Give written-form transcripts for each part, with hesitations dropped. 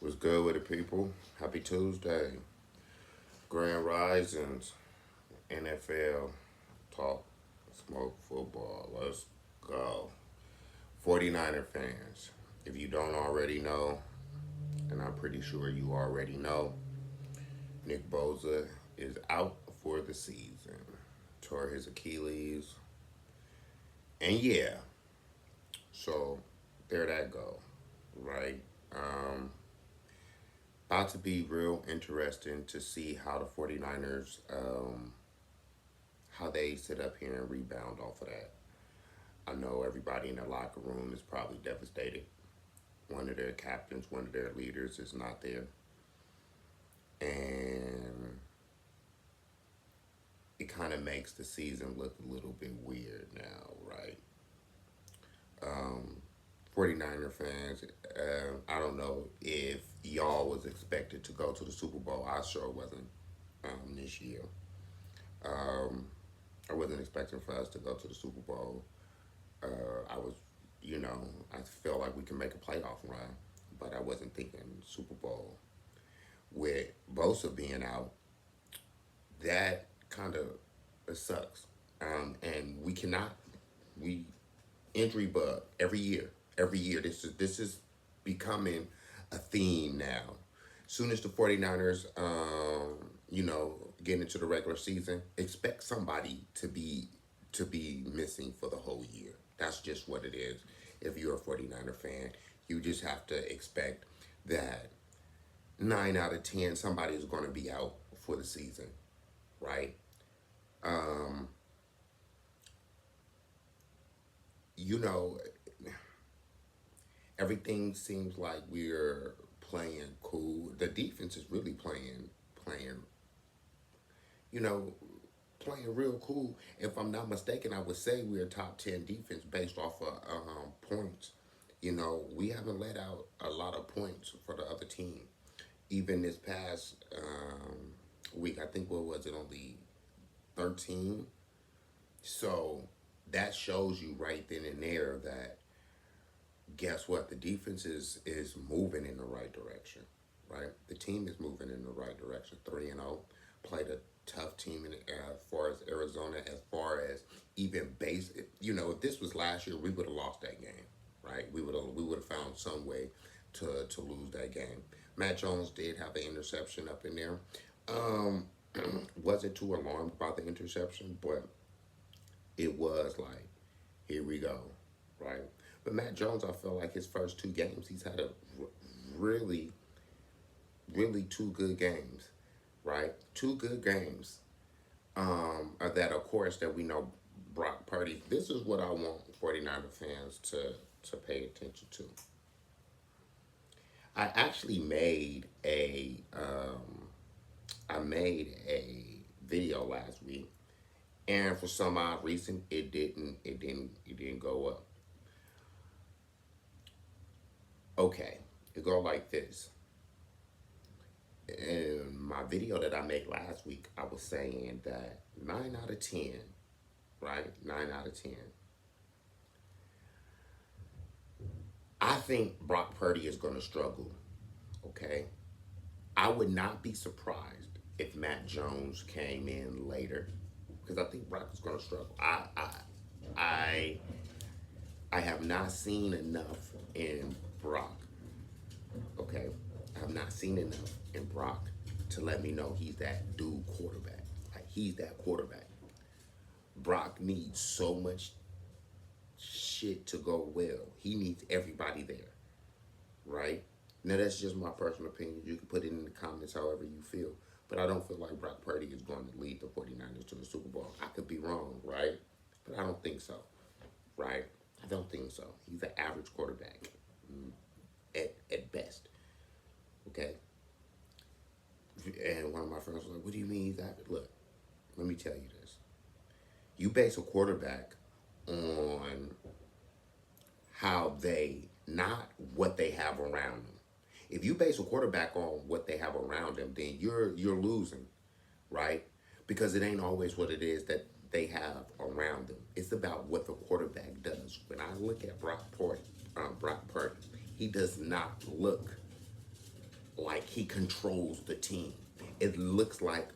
Was good with the people? Happy Tuesday. Grand Risings, NFL, talk, smoke, football. Let's go. 49er fans, if you don't already know, and I'm pretty sure you already know, Nick Bosa is out for the season. Tore his Achilles. And yeah, so there that go, right? Um, About to be real interesting to see how the 49ers how they sit up here and rebound off of that. I know everybody in the locker room is probably devastated. One of their captains, one of their leaders is not there. And it kind of makes the season look a little bit weird now, right? Um, 49er fans, I don't know if y'all was expected to go to the Super Bowl. I sure wasn't this year. Um, I wasn't expecting for us to go to the Super Bowl. I was, I felt like we can make a playoff run, but I wasn't thinking Super Bowl. With Bosa being out, that kind of it sucks. And we cannot, we injury bug every year. Every year, this is becoming a theme now. Soon as the 49ers, get into the regular season, expect somebody to be missing for the whole year. That's just what it is. If you're a 49er fan, you just have to expect that 9 out of 10 somebody is going to be out for the season, right? Um, you know, everything seems like we're playing cool. The defense is really playing, you know, playing real cool. If I'm not mistaken, I would say we're a top 10 defense based off of points. We haven't let out a lot of points for the other team. Even this past week, I think what was it, only 13. So that shows you right then and there that guess what? The defense is moving in the right direction, right? The team is moving in the right direction. 3-0, played a tough team as far as Arizona, as far as even base. If this was last year, we would have lost that game, right? We would have found some way to lose that game. Matt Jones did have an interception up in there. Um, wasn't too alarmed about the interception, but it was like, here we go, right? But Matt Jones, I feel like his first 2 games, he's had a really, really 2 good games, right? 2 good games. That, of course, that we know Brock Purdy. This is what I want 49er fans to pay attention to. I actually made a video last week, and for some odd reason, it didn't go up. Okay, it go like this. In my video that I made last week, I was saying that 9 out of 10, right? 9 out of 10. I think Brock Purdy is going to struggle. Okay, I would not be surprised if Matt Jones came in later because I think Brock is going to struggle. I I have not seen enough in Brock. Okay, I have not seen enough in Brock to let me know he's that dude quarterback. Like he's that quarterback. Brock needs so much shit to go well. He needs everybody there, right? Now that's just my personal opinion. You can put it in the comments however you feel. But I don't feel like Brock Purdy is going to lead the 49ers to the Super Bowl. I could be wrong, right? But I don't think so, right? I don't think so. He's an average quarterback at best, okay? And one of my friends was like, what do you mean he's average? Look, let me tell you this. You base a quarterback on how they, not what they have around them. If you base a quarterback on what they have around them, then you're losing, right? Because it ain't always what it is that they have around them. It's about what the quarterback does. When I look at Brock Purdy, he does not look like he controls the team. It looks like,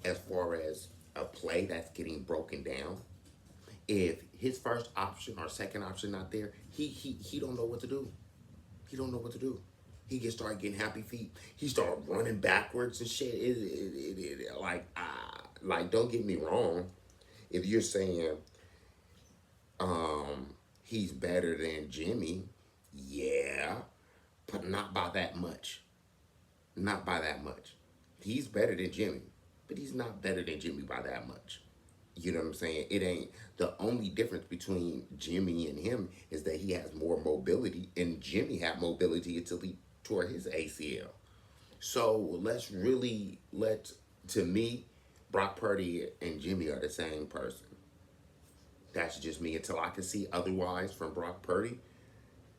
as far as a play that's getting broken down, if his first option or second option not there, he don't know what to do. He don't know what to do. He get started getting happy feet. He start running backwards and shit. Like don't get me wrong. If you're saying he's better than Jimmy, yeah, but not by that much. Not by that much. He's better than Jimmy, but he's not better than Jimmy by that much. You know what I'm saying? It ain't the only difference between Jimmy and him is that he has more mobility, and Jimmy had mobility until he tore his ACL. So to me, Brock Purdy and Jimmy are the same person. That's just me until I can see otherwise from Brock Purdy.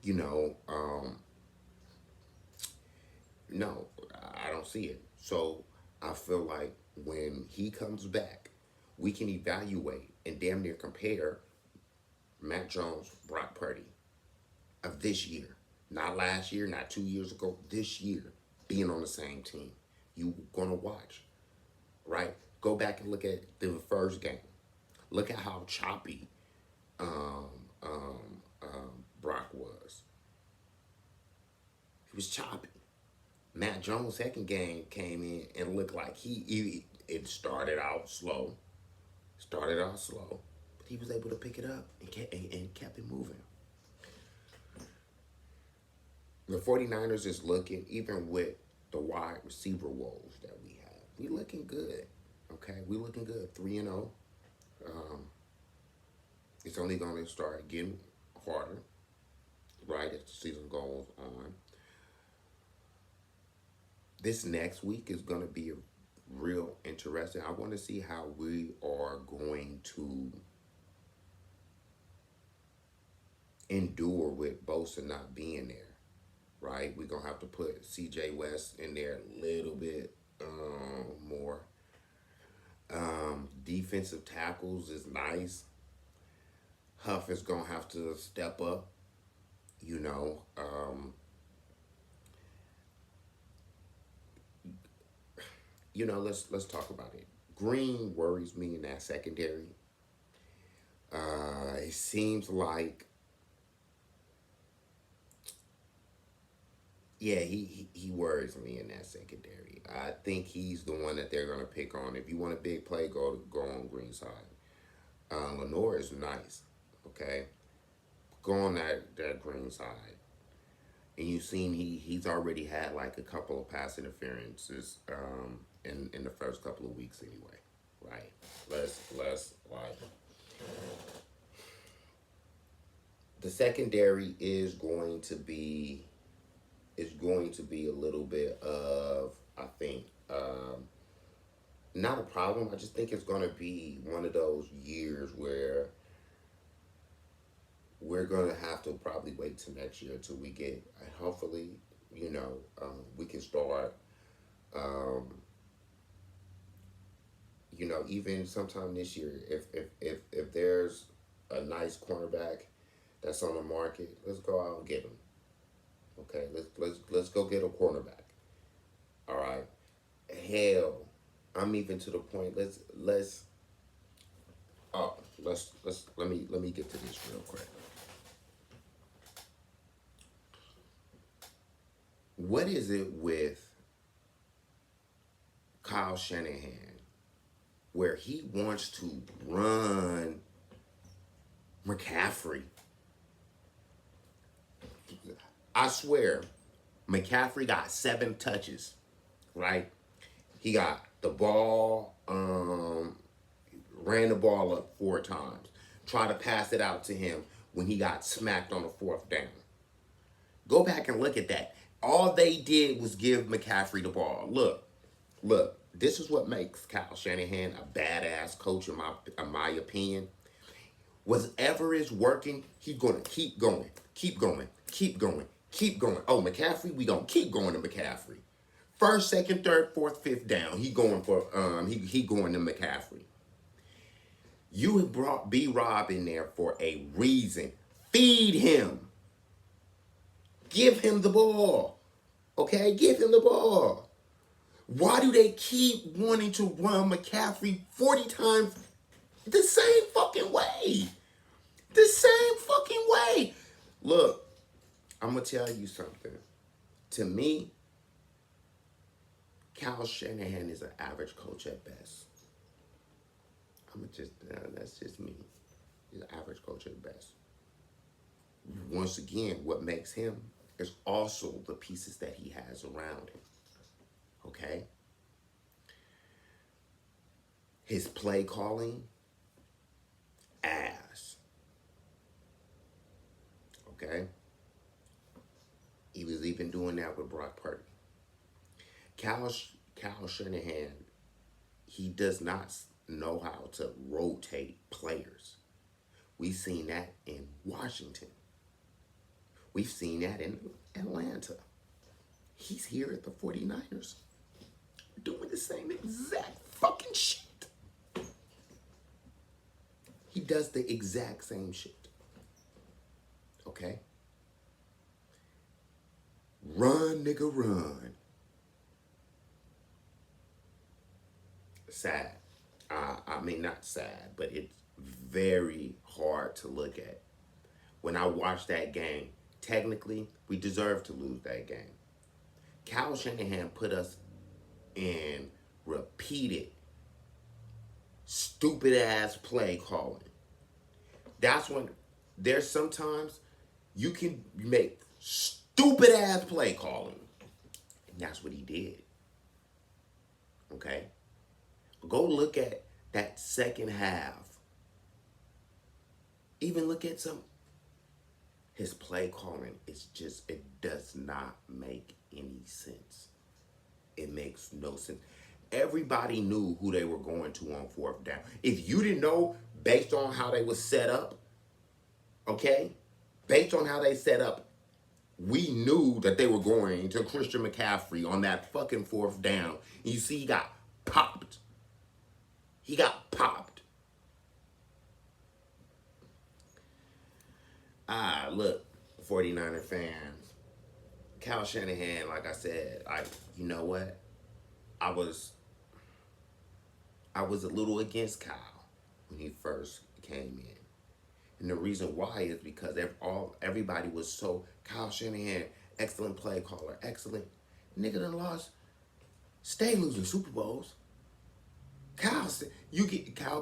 You know, no, I don't see it. So I feel like when he comes back, we can evaluate and damn near compare Mac Jones, Brock Purdy of this year. Not last year, not 2 years ago, this year, being on the same team. You gonna watch, right? Go back and look at the first game. Look at how choppy um, Brock was. He was choppy. Matt Jones' second game came in and looked like it started out slow. But he was able to pick it up and kept it moving. The 49ers is looking, even with the wide receiver woes that we have, we looking good. Okay, we looking good. 3-0. It's only going to start getting harder, right, as the season goes on. This next week is going to be real interesting. I want to see how we are going to endure with Bosa not being there, right? We're going to have to put CJ West in there a little bit more. Defensive tackles is nice. Huff is going to have to step up, you know. Let's talk about it. Green worries me in that secondary. It seems like, yeah, he worries me in that secondary. I think he's the one that they're gonna pick on. If you want a big play, go on Green side. Lenore is nice, okay. Go on that Green side. And you've seen he's already had like a couple of pass interferences in the first couple of weeks anyway, right? Let's like the secondary is going to be a little bit of, I think, not a problem. I just think it's going to be one of those years where we're going to have to probably wait till next year till we get, hopefully, we can start, even sometime this year, if there's a nice cornerback that's on the market, let's go out and get him. Okay, let's go get a cornerback. All right. Hell, I'm even to the point. Let me get to this real quick. What is it with Kyle Shanahan where he wants to run McCaffrey? I swear, McCaffrey got 7 touches, right? He got the ball, ran the ball up 4 times, tried to pass it out to him when he got smacked on the 4th down. Go back and look at that. All they did was give McCaffrey the ball. Look, this is what makes Kyle Shanahan a badass coach in my opinion. Whatever is working, he's going to keep going. Oh, McCaffrey, we going to keep going to McCaffrey. 1st, 2nd, 3rd, 4th, 5th down, he going to McCaffrey. You have brought B-Rob in there for a reason. Feed him. Give him the ball. Okay, give him the ball. Why do they keep wanting to run McCaffrey 40 times the same fucking way? The same fucking way. Look, I'm going to tell you something. To me, Kyle Shanahan is an average coach at best. That's just me. He's an average coach at best. Once again, what makes him is also the pieces that he has around him. Okay? His play calling, ass. Okay? He was even doing that with Brock Purdy. Kyle Shanahan, he does not know how to rotate players. We've seen that in Washington. We've seen that in Atlanta. He's here at the 49ers doing the same exact fucking shit. He does the exact same shit. Okay? Run, nigga, run. Sad. I mean, not sad, but it's very hard to look at. When I watched that game, technically, we deserved to lose that game. Kyle Shanahan put us in repeated, stupid ass play calling. That's when there's sometimes you can make stupid ass play calling. And that's what he did. Okay? Go look at that second half. Even look at his play calling. It does not make any sense. It makes no sense. Everybody knew who they were going to on fourth down. If you didn't know based on how they was set up, okay? Based on how they set up, we knew that they were going to Christian McCaffrey on that fucking fourth down. And you see, he got popped. He got popped. Look, 49er fans. Kyle Shanahan, like I said, you know what? I was a little against Kyle when he first came in. And the reason why is because everybody was so, Kyle Shanahan, excellent play caller, excellent. Nigga done lost, stay losing Super Bowls. Kyle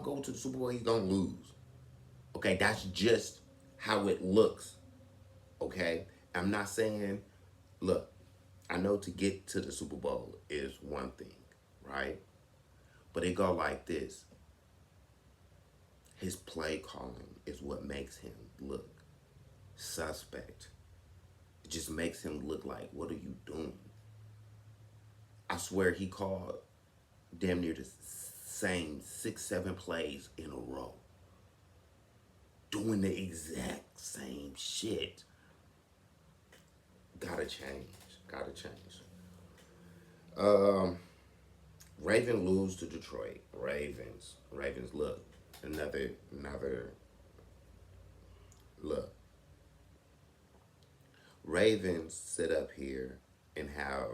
go to the Super Bowl, he's gonna lose. Okay, that's just how it looks. Okay? I'm not saying, look, I know to get to the Super Bowl is one thing, right? But it go like this. His play calling is what makes him look suspect. It just makes him look like, what are you doing? I swear he called damn near the same 6-7 plays in a row. Doing the exact same shit. Gotta change. Ravens lose to Detroit. Ravens, look. Another look. Ravens sit up here and have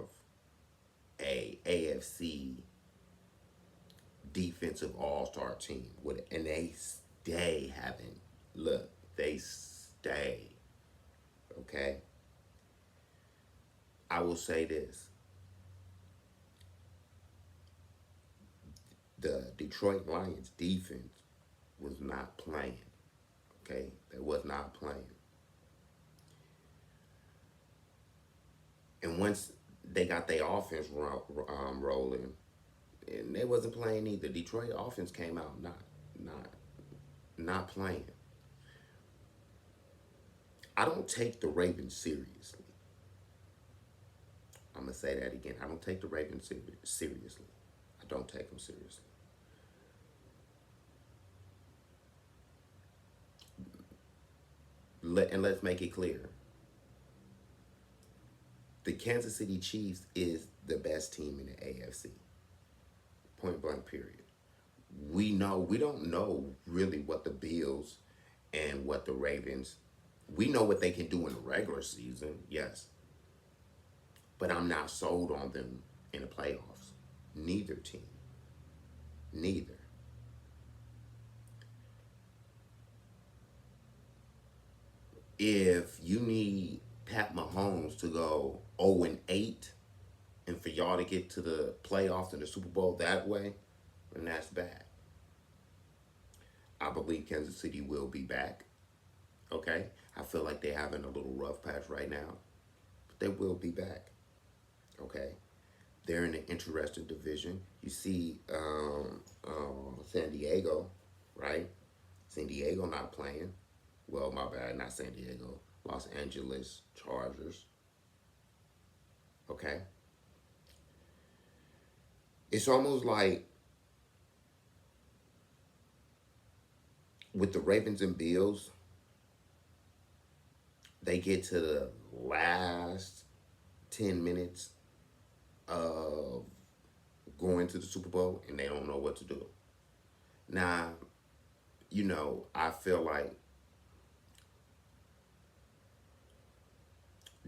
a AFC defensive all-star team and they stay having, look, they stay. Okay? I will say this. The Detroit Lions defense was not playing. Okay? They was not playing. And once they got their offense rolling, and they wasn't playing either. Detroit offense came out not playing. I don't take the Ravens seriously. I'm going to say that again. I don't take the Ravens seriously. I don't take them seriously. Let's make it clear. The Kansas City Chiefs is the best team in the AFC. Point blank, period. We don't know really what the Bills and what the Ravens, we know what they can do in the regular season, yes. but I'm not sold on them in the playoffs. Neither team. Neither. If you need Pat Mahomes to go 0-8 and for y'all to get to the playoffs and the Super Bowl that way, then that's bad. I believe Kansas City will be back. Okay? I feel like they're having a little rough patch right now, but they will be back. Okay? They're in an interesting division. You see San Diego, right? San Diego not playing. Well, my bad, not San Diego. Los Angeles Chargers. Okay? It's almost like with the Ravens and Bills, they get to the last 10 minutes of going to the Super Bowl and they don't know what to do. Now, I feel like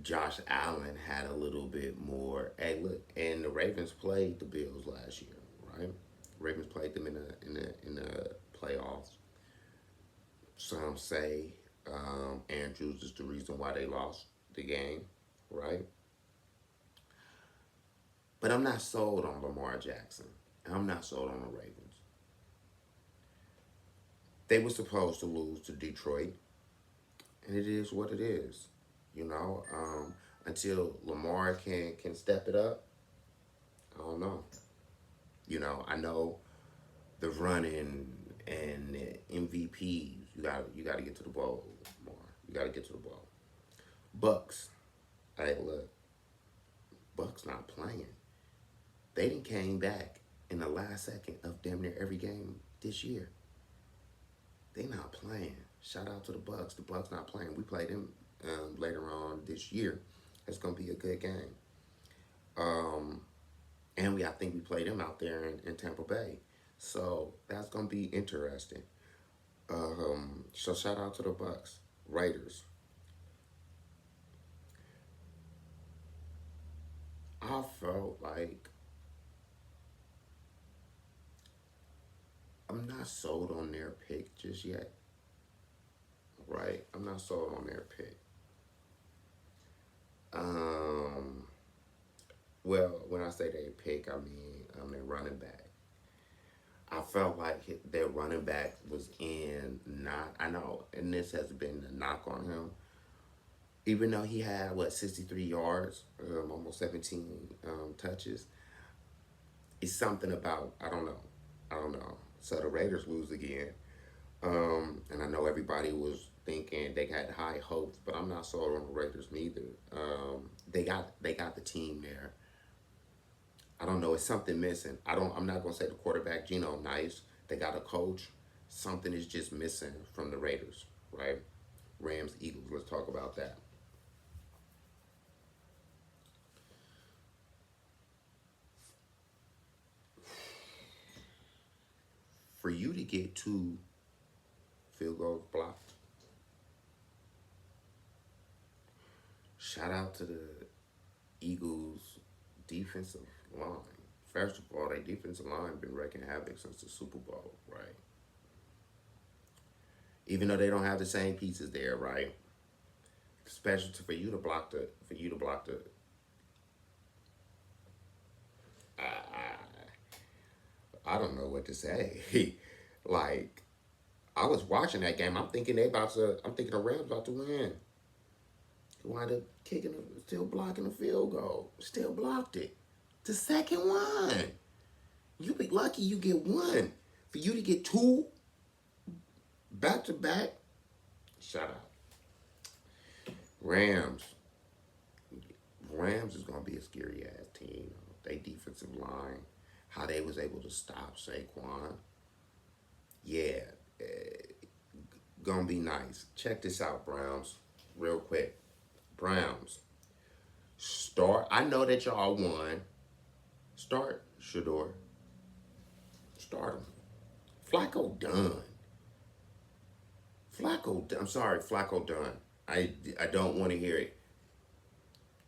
Josh Allen had a little bit more. Hey, look, and the Ravens played the Bills last year, right? Ravens played them in the playoffs. Some say Andrews is the reason why they lost the game, right? But I'm not sold on Lamar Jackson. I'm not sold on the Ravens. They were supposed to lose to Detroit, and it is what it is. You know, until Lamar can step it up, I don't know. I know the running and the MVPs. You got to get to the bowl more. You got to get to the bowl. Bucks. Hey, look, Bucks not playing. They didn't came back in the last second of damn near every game this year. They not playing. Shout out to the Bucks. The Bucks not playing. We played them later on this year. It's gonna be a good game. And I think we played them out there in Tampa Bay. So that's gonna be interesting. So shout out to the Bucks. Raiders. I felt like I'm not sold on their pick just yet. Right? I'm not sold on their pick. Um, well, when I say they pick, I mean their running back. I felt like their running back was in not. I know, and this has been a knock on him. Even though he had 63 yards, almost 17 touches, it's something about I don't know. So the Raiders lose again, and I know everybody was thinking they had high hopes, but I'm not sold on the Raiders neither. They got the team there. I don't know. It's something missing. I'm not gonna say the quarterback Geno nice. They got a coach. Something is just missing from the Raiders, right? Rams, Eagles. Let's talk about that. For you to get two field goals blocked, shout out to the Eagles defensive line. First of all, their defensive line been wreaking havoc since the Super Bowl, right? Even though they don't have the same pieces there, right? Especially for you to block the. I, I don't know what to say. Like I was watching that game. I'm thinking they about to. I'm thinking the Rams about to win. He wound up still blocking the field goal. Still blocked it. The second one. You be lucky you get one. For you to get two back to back, shout out. Rams. Rams is gonna be a scary ass team. They defensive line, how they was able to stop Saquon. Yeah, gonna be nice. Check this out, Browns, real quick. Browns start. I know that y'all won. Start Shador. Start him. Flacco done. I'm sorry, Flacco done. I don't want to hear it.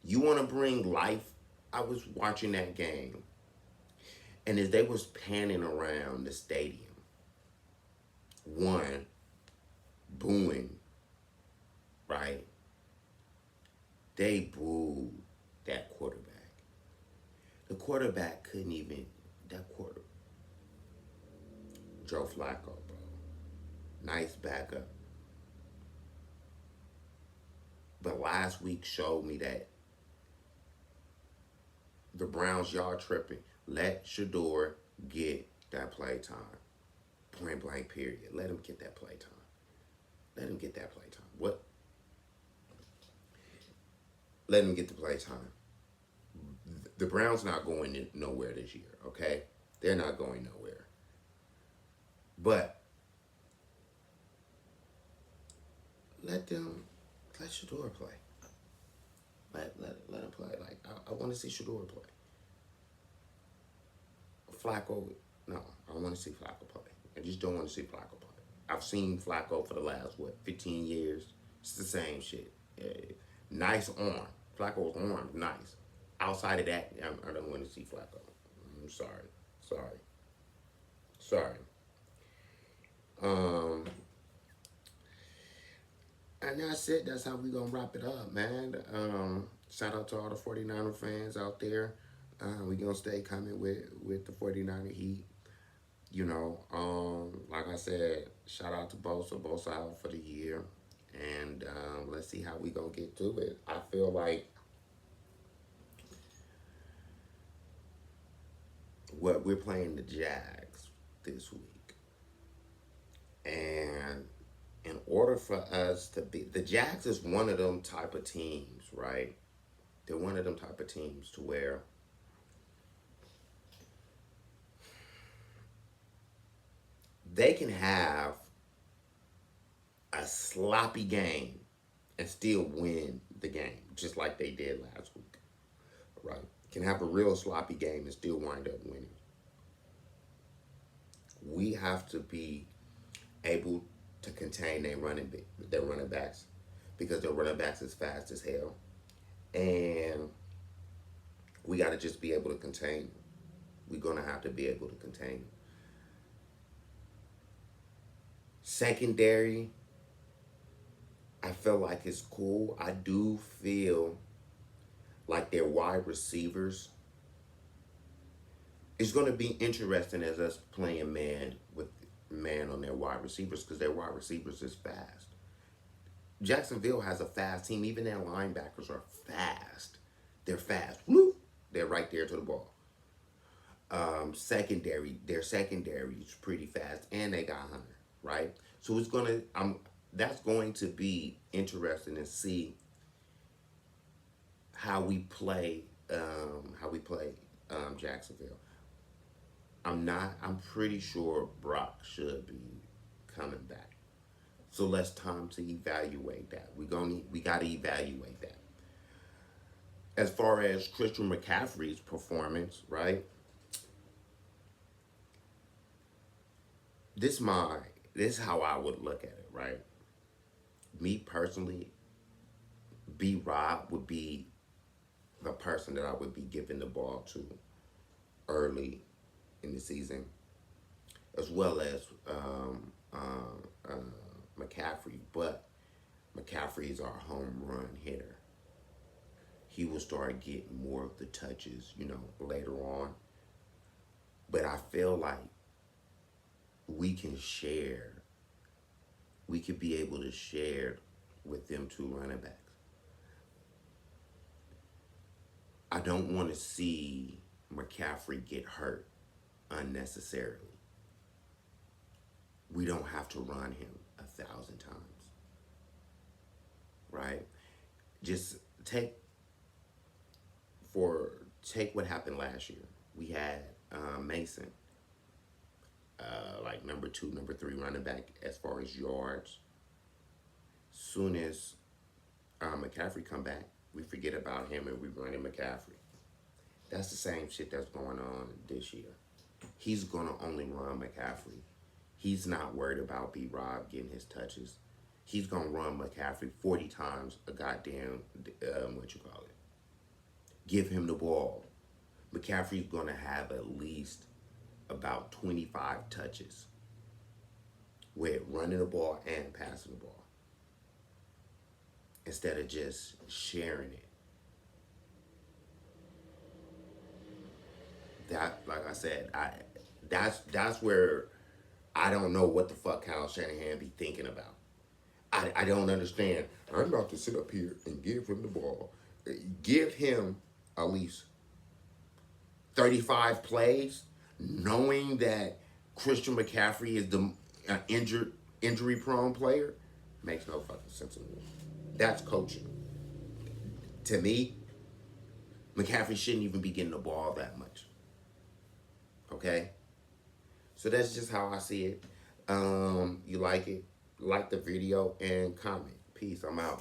You want to bring life I was watching that game, and as they was panning around the stadium, one booing, right? They booed that quarterback. The quarterback couldn't even. That quarter, Joe Flacco, bro. Nice backup. But last week showed me that the Browns, y'all tripping. Let Shador get that play time. Point blank, period. Let him get that play time. Let him get that play time. What? Let him get the play time. The Browns not going nowhere this year, okay? They're not going nowhere. But let Shador play. Let him play. Like I want to see Shador play. Flacco, no, I don't want to see Flacco play. I just don't want to see Flacco play. I've seen Flacco for the last 15 years. It's the same shit. Yeah. Nice arm. Flacco's arm, nice. Outside of that, I don't want to see Flacco. I'm sorry. Um, and that's it. That's how we gonna wrap it up, man. Shout out to all the 49er fans out there. We gonna stay coming with the 49er Heat. You know, like I said, shout out to Bosa out for the year. And let's see how we gonna get to it. I feel like what we're playing the Jags this week. And in order for us to be, the Jags is one of them type of teams, right? They're one of them type of teams to where they can have a sloppy game and still win the game, just like they did last week, right? Can have a real sloppy game and still wind up winning. We have to be able to contain their running backs because their running backs is fast as hell, and we got to just be able to contain them. We're gonna have to be able to contain them. Secondary, I feel like it's cool. I do feel like their wide receivers. It's going to be interesting as us playing man with man on their wide receivers because their wide receivers is fast. Jacksonville has a fast team. Even their linebackers are fast. They're fast. Woo! They're right there to the ball. Their secondary is pretty fast, and they got Hunter, right? So it's gonna. That's going to be interesting to see how we play. Jacksonville. I'm pretty sure Brock should be coming back. So let's time to evaluate that. We gotta evaluate that. As far as Christian McCaffrey's performance, right? This is how I would look at it, right? Me personally, B Rob would be the person that I would be giving the ball to early in the season, as well as McCaffrey. But McCaffrey is our home run hitter. He will start getting more of the touches, later on. But I feel like we can share. We could be able to share with them two running backs. I don't want to see McCaffrey get hurt unnecessarily. We don't have to run him 1,000 times, right? Just take what happened last year. We had Mason, like number 2, number 3 running back as far as yards. Soon as McCaffrey come back, we forget about him and we run in McCaffrey. That's the same shit that's going on this year. He's gonna only run McCaffrey. He's not worried about B Rob getting his touches. He's gonna run McCaffrey 40 times a goddamn Give him the ball. McCaffrey's going to have at least about 25 touches with running the ball and passing the ball instead of just sharing it. That, like I said, that's where I don't know what the fuck Kyle Shanahan be thinking about. I don't understand. I'm about to sit up here and give him the ball. Give him at least 35 plays, knowing that Christian McCaffrey is the injury prone player, makes no fucking sense to me. That's coaching. To me, McCaffrey shouldn't even be getting the ball that much. Okay? So that's just how I see it. You like it? Like the video and comment. Peace. I'm out.